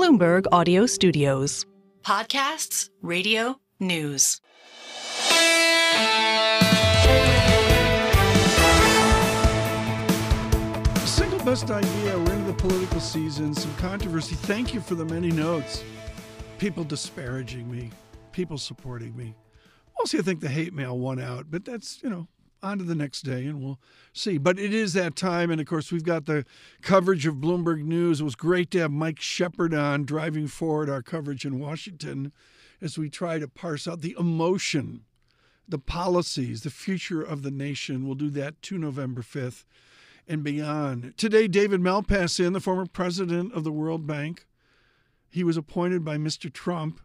Bloomberg Audio Studios. Podcasts, radio, news. Single best idea. We're into the political season. Some controversy. Thank you for the many notes. People disparaging me. People supporting me. Mostly I think the hate mail won out, but that's, on to the next day, and we'll see. But it is that time, and of course, we've got the coverage of Bloomberg News. It was great to have Mike Shepard on, driving forward our coverage in Washington as we try to parse out the emotion, the policies, the future of the nation. We'll do that to November 5th and beyond. Today, David Malpass, the former president of the World Bank. He was appointed by Mr. Trump,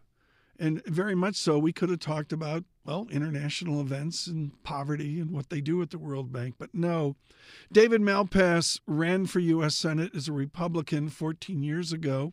and very much so. We could have talked about, international events and poverty and what they do at the World Bank. But no, David Malpass ran for U.S. Senate as a Republican 14 years ago.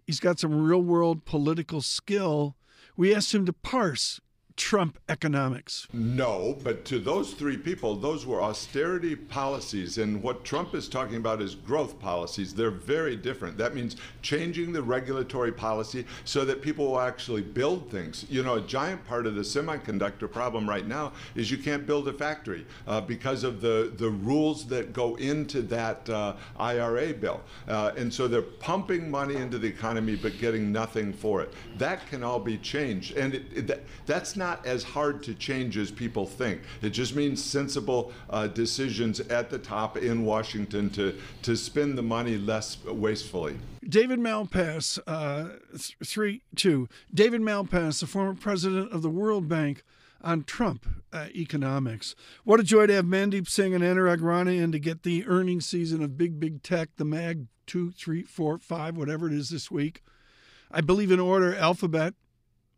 He's got some real-world political skill. We asked him to parse Trump economics. No, but to those three people, those were austerity policies. And what Trump is talking about is growth policies. They're very different. That means changing the regulatory policy so that people will actually build things. A giant part of the semiconductor problem right now is you can't build a factory because of the rules that go into that IRA bill. And so they're pumping money into the economy but getting nothing for it. That can all be changed. And that's not as hard to change as people think. It just means sensible decisions at the top in Washington to spend the money less wastefully. David Malpass, 3-2. David Malpass, the former president of the World Bank, on Trump economics. What a joy to have Mandeep Singh and Anurag Rana in to get the earnings season of big tech, the Mag 2, 3, 4, 5, whatever it is this week. I believe in order: Alphabet,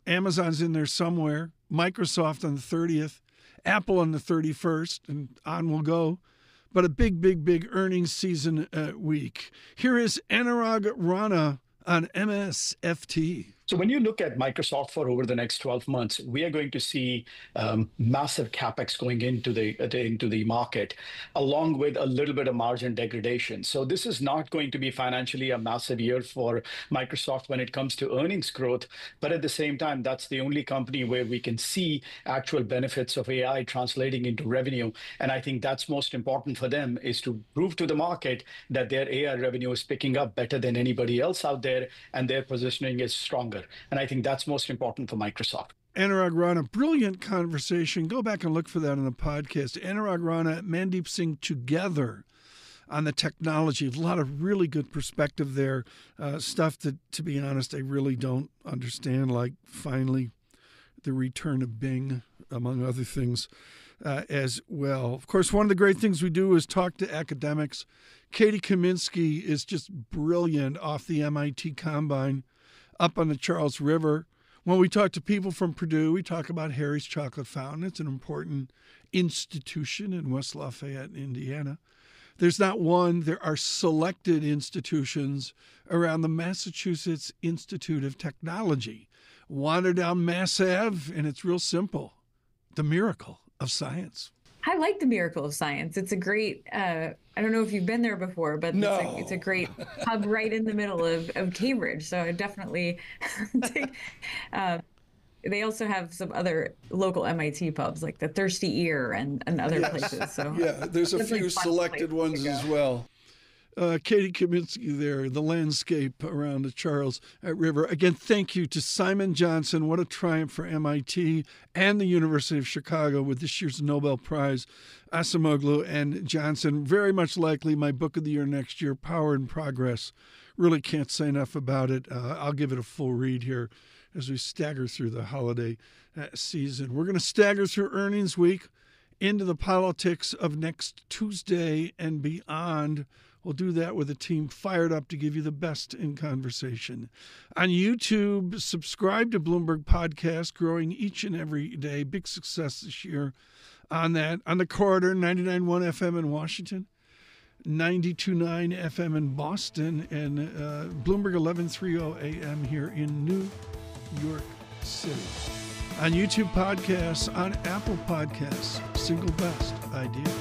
Amazon's in there somewhere, Microsoft on the 30th, Apple on the 31st, and on we'll go. But a big earnings season week. Here is Anurag Rana on MSFT. So when you look at Microsoft for over the next 12 months, we are going to see massive capex going into the market, along with a little bit of margin degradation. So this is not going to be financially a massive year for Microsoft when it comes to earnings growth. But at the same time, that's the only company where we can see actual benefits of AI translating into revenue. And I think that's most important for them, is to prove to the market that their AI revenue is picking up better than anybody else out there, and their positioning is stronger. And I think that's most important for Microsoft. Anurag Rana, brilliant conversation. Go back and look for that on the podcast. Anurag Rana, Mandeep Singh together on the technology. A lot of really good perspective there. Stuff that, to be honest, I really don't understand, like finally the return of Bing, among other things as well. Of course, one of the great things we do is talk to academics. Katy Kaminski is just brilliant off the MIT Combine up on the Charles River. When we talk to people from Purdue, we talk about Harry's Chocolate Fountain. It's an important institution in West Lafayette, Indiana. There's not one. There are selected institutions around the Massachusetts Institute of Technology. Wander down Mass Ave, and it's real simple. The miracle of science. I like the miracle of science. It's a great, I don't know if you've been there before, but it's a great hub right in the middle of Cambridge. So I definitely take, they also have some other local MIT pubs, like the Thirsty Ear and other places. So yeah, there's a few selected ones as well. Katy Kaminski there, the landscape around the Charles River. Again, thank you to Simon Johnson. What a triumph for MIT and the University of Chicago with this year's Nobel Prize. Acemoglu and Johnson. Very much likely my book of the year next year, Power and Progress. Really can't say enough about it. I'll give it a full read here as we stagger through the holiday season. We're going to stagger through earnings week into the politics of next Tuesday and beyond. We'll do that with a team fired up to give you the best in conversation. On YouTube, subscribe to Bloomberg Podcast, growing each and every day. Big success this year on that. On the corridor, 99.1 FM in Washington, 92.9 FM in Boston, and Bloomberg 1130 AM here in New York City. On YouTube Podcasts, on Apple Podcasts, single best idea.